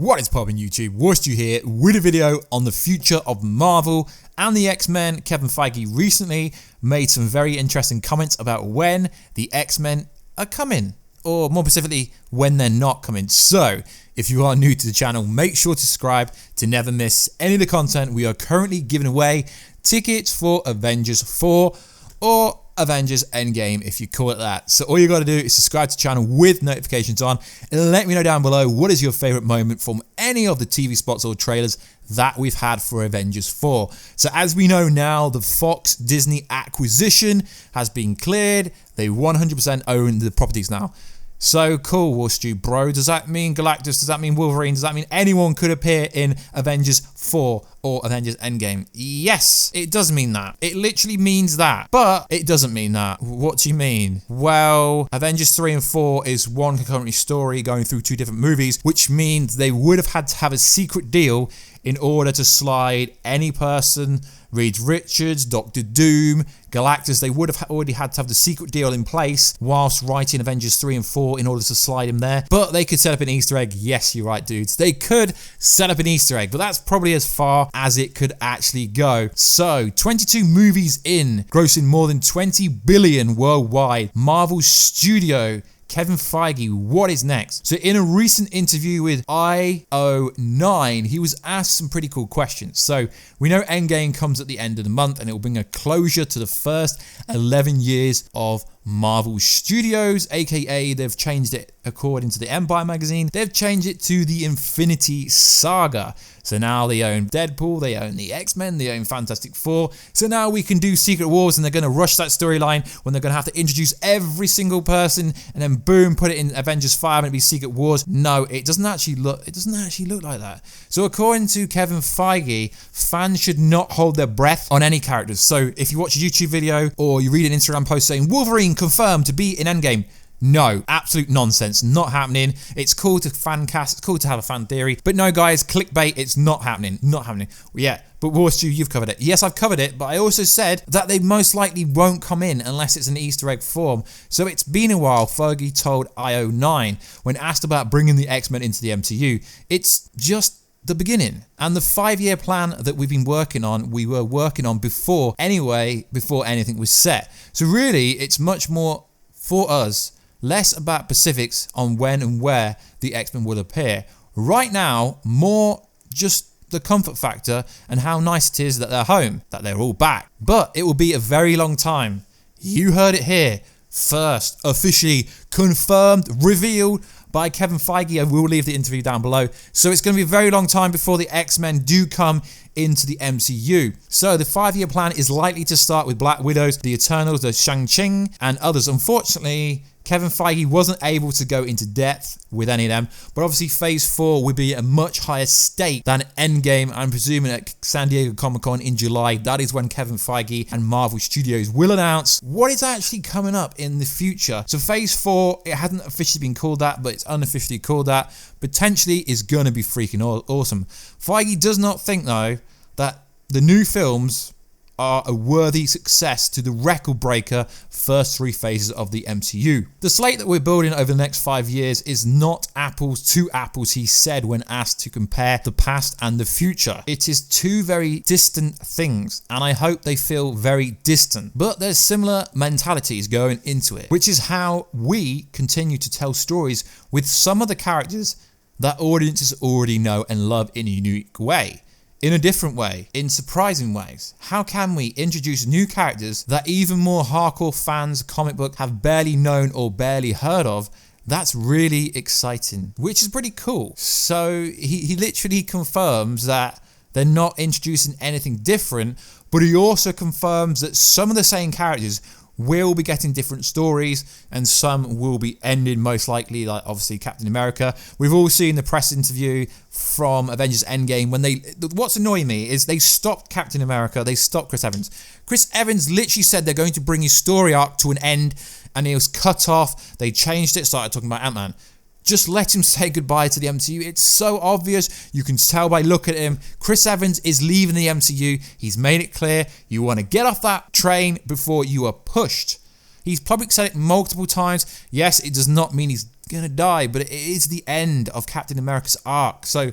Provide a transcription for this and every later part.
What is poppin' YouTube? Warstu here with a video on the future of Marvel and the X-Men. Kevin Feige recently made some very interesting comments about when the X-Men are coming, or more specifically, when they're not coming. So, if you are new to the channel, make sure to subscribe to never miss any of the content. We are currently giving away tickets for Avengers 4 or Avengers EndGame, if you call it that. So all you got to do is subscribe to the channel with notifications on and let me know down below what is your favorite moment from any of the TV spots or trailers that we've had for Avengers 4. So as we know now, the Fox Disney acquisition has been cleared. They 100% own the properties now. So cool, Warstu, bro. Does that mean Galactus? Does that mean Wolverine? Does that mean anyone could appear in Avengers 4 or Avengers EndGame? Yes, it does mean that. It literally means that. But it doesn't mean that. What do you mean? Well, Avengers 3 and 4 is one concurrent story going through two different movies, which means they would have had to have a secret deal in order to slide any person, Reed Richards, Doctor Doom, Galactus. They would have already had to have the secret deal in place whilst writing Avengers 3 and 4 in order to slide him there. But they could set up an Easter egg. Yes, you're right, dudes. They could set up an Easter egg, but that's probably as far as it could actually go. So, 22 movies in, grossing more than 20 billion worldwide. Marvel Studio, Kevin Feige, what is next? So in a recent interview with IO9, he was asked some pretty cool questions. So we know EndGame comes at the end of the month and it will bring a closure to the first 11 years of Marvel Studios, aka they've changed it according to the Empire magazine. They've changed it to the Infinity Saga. So now they own Deadpool, they own the X-Men, they own Fantastic Four. So now we can do Secret Wars, and they're going to rush that storyline when they're going to have to introduce every single person and then boom, put it in Avengers 5 and it'd be Secret Wars. No, it doesn't actually look like that. So according to Kevin Feige, fans should not hold their breath on any characters. So if you watch a YouTube video or you read an Instagram post saying Wolverine confirmed to be in EndGame, no, absolute nonsense, not happening. It's cool to fan cast, it's cool to have a fan theory, but no guys, clickbait, it's not happening, Yeah, but Warstu, you've covered it. Yes, I've covered it, but I also said that they most likely won't come in unless it's an Easter egg form. So it's been a while, Feige told IO9 when asked about bringing the X-Men into the MCU. It's just the beginning, and the 5-year plan that we've been working on, we were working on before anything was set. So really, it's much more for us, less about specifics on when and where the X-Men will appear. Right now, more just the comfort factor and how nice it is that they're home, that they're all back. But it will be a very long time. You heard it here first, officially confirmed, revealed by Kevin Feige. I will leave the interview down below. So it's going to be a very long time before the X-Men do come into the MCU. So the 5-year plan is likely to start with Black Widows, the Eternals, the Shang-Chi, and others. Unfortunately, Kevin Feige wasn't able to go into depth with any of them, but obviously Phase 4 will be at a much higher stake than EndGame. I'm presuming at San Diego Comic-Con in July, that is when Kevin Feige and Marvel Studios will announce what is actually coming up in the future. So Phase 4, it hasn't officially been called that, but it's unofficially called that, potentially is going to be freaking awesome. Feige does not think, though, that the new films are a worthy success to the record-breaker first 3 phases of the MCU. The slate that we're building over the next 5 years is not apples to apples, he said when asked to compare the past and the future. It is two very distant things, and I hope they feel very distant. But there's similar mentalities going into it, which is how we continue to tell stories with some of the characters that audiences already know and love in a unique way. In a different way, in surprising ways. How can we introduce new characters that even more hardcore fans of comic book have barely known or barely heard of? That's really exciting, which is pretty cool. So he literally confirms that they're not introducing anything different, but he also confirms that some of the same characters will be getting different stories and some will be ending most likely, like obviously Captain America. We've all seen the press interview from Avengers EndGame when what's annoying me is they stopped Captain America, they stopped Chris Evans. Chris Evans literally said they're going to bring his story arc to an end and he was cut off. They changed it, started talking about Ant-Man. Just let him say goodbye to the MCU. It's so obvious. You can tell by looking at him. Chris Evans is leaving the MCU. He's made it clear. You want to get off that train before you are pushed. He's publicly said it multiple times. Yes, it does not mean he's gonna die, but it is the end of Captain America's arc. So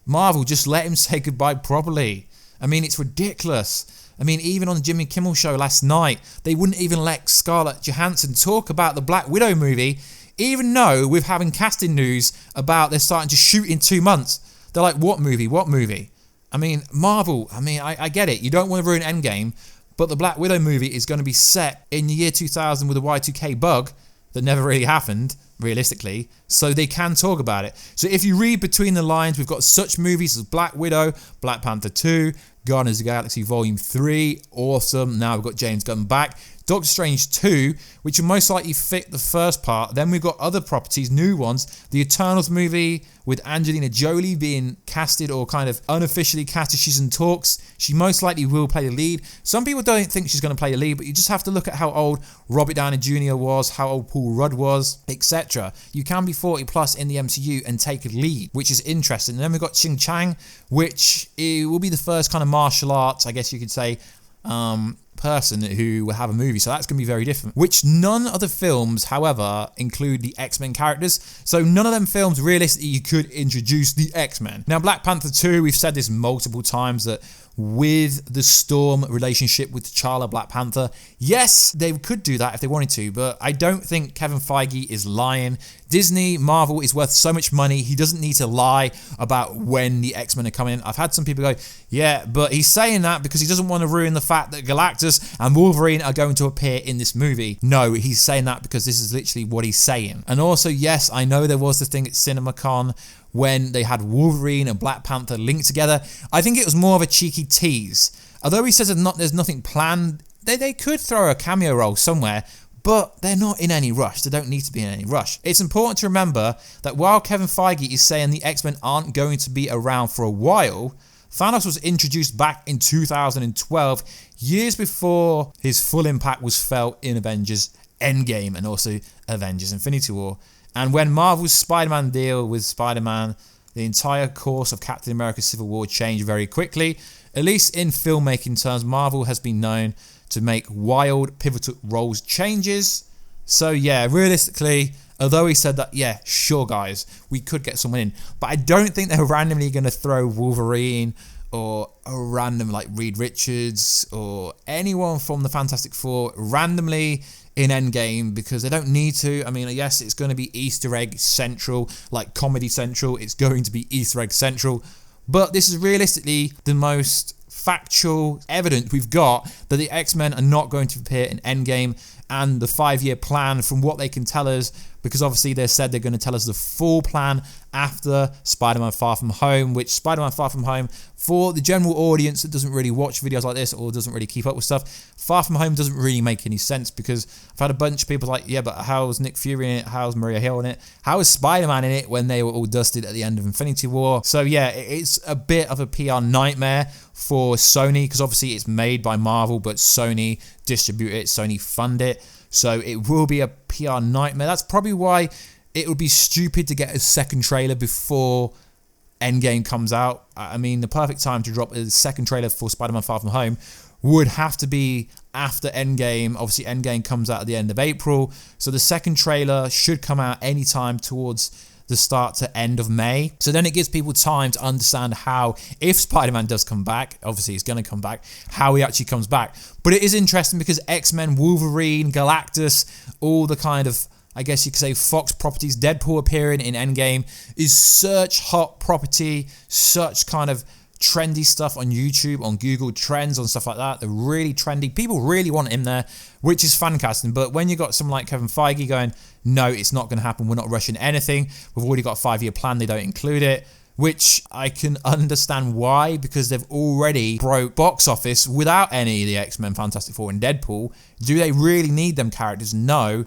Marvel, just let him say goodbye properly. I mean, it's ridiculous. I mean, even on the Jimmy Kimmel show last night, they wouldn't even let Scarlett Johansson talk about the Black Widow movie, even though we're having casting news about they're starting to shoot in 2 months. They're like, what movie? What movie? I mean, Marvel, I get it. You don't want to ruin EndGame, but the Black Widow movie is going to be set in the year 2000 with a Y2K bug that never really happened, realistically, so they can talk about it. So if you read between the lines, we've got such movies as Black Widow, Black Panther 2, Guardians of the Galaxy Volume 3, awesome. Now we've got James Gunn back. Doctor Strange 2, which will most likely fit the first part. Then we've got other properties, new ones. The Eternals movie with Angelina Jolie being casted or kind of unofficially casted. She's in talks. She most likely will play the lead. Some people don't think she's going to play the lead, but you just have to look at how old Robert Downey Jr. was, how old Paul Rudd was, etc. You can be 40 plus in the MCU and take a lead, which is interesting. And then we've got Ching Chang, which it will be the first kind of martial arts, I guess you could say, person who will have a movie, so that's going to be very different. Which none of the films, however, include the X-Men characters, so none of them films realistically you could introduce the X-Men. Now Black Panther 2, we've said this multiple times, that with the Storm relationship with T'Challa, Black Panther, yes, they could do that if they wanted to, but I don't think Kevin Feige is lying. Disney, Marvel is worth so much money, he doesn't need to lie about when the X-Men are coming in. I've had some people go, yeah, but he's saying that because he doesn't want to ruin the fact that Galactus and Wolverine are going to appear in this movie. No, he's saying that because this is literally what he's saying. And also, yes, I know there was the thing at CinemaCon when they had Wolverine and Black Panther linked together. I think it was more of a cheeky tease. Although he says there's nothing planned, they could throw a cameo role somewhere, but they're not in any rush. They don't need to be in any rush. It's important to remember that while Kevin Feige is saying the X-Men aren't going to be around for a while, Thanos was introduced back in 2012, years before his full impact was felt in Avengers EndGame and also Avengers Infinity War. And when Marvel's Spider-Man deal with Spider-Man, the entire course of Captain America Civil War changed very quickly. At least in filmmaking terms, Marvel has been known to make wild, pivotal roles changes. So yeah, realistically, although he said that, yeah, sure guys, we could get someone in, but I don't think they're randomly going to throw Wolverine or a random like Reed Richards or anyone from the Fantastic Four randomly in EndGame, because they don't need to. I mean, yes, it's going to be Easter egg central, like Comedy Central. It's going to be Easter egg central, but this is realistically the most factual evidence we've got that the X-Men are not going to appear in EndGame, and the 5-year plan from what they can tell us, because obviously they said they're going to tell us the full plan after Spider-Man Far From Home, which Spider-Man Far From Home, for the general audience that doesn't really watch videos like this or doesn't really keep up with stuff, Far From Home doesn't really make any sense, because I've had a bunch of people like, yeah, but how's Nick Fury in it? How's Maria Hill in it? How is Spider-Man in it when they were all dusted at the end of Infinity War? So yeah, it's a bit of a PR nightmare for Sony, because obviously it's made by Marvel, but Sony distribute it, Sony fund it. So it will be a PR nightmare. That's probably why it would be stupid to get a second trailer before EndGame comes out. I mean, the perfect time to drop a second trailer for Spider-Man Far From Home would have to be after EndGame. Obviously, EndGame comes out at the end of April. So the second trailer should come out anytime towards the start to end of May. So then it gives people time to understand how, if Spider-Man does come back, obviously he's going to come back, how he actually comes back. But it is interesting because X-Men, Wolverine, Galactus, all the kind of, I guess you could say, Fox properties, Deadpool appearing in EndGame is such hot property, such kind of trendy stuff on YouTube, on Google Trends, on stuff like that. They're really trendy. People really want him there, which is fan casting. But when you got someone like Kevin Feige going, no, it's not going to happen, we're not rushing anything, we've already got a 5-year plan, they don't include it, which I can understand why, because they've already broke box office without any of the X-Men, Fantastic Four and Deadpool. Do they really need them characters? No.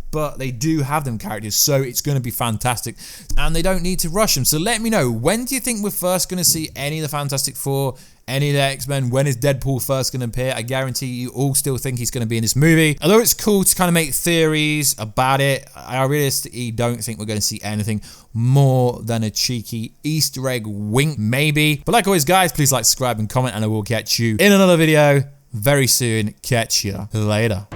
But they do have them characters, so it's going to be fantastic. And they don't need to rush them. So let me know, when do you think we're first going to see any of the Fantastic Four, any of the X-Men? When is Deadpool first going to appear? I guarantee you all still think he's going to be in this movie. Although it's cool to kind of make theories about it, I realistically don't think we're going to see anything more than a cheeky Easter egg wink, maybe. But like always, guys, please like, subscribe, and comment, and I will catch you in another video very soon. Catch you later.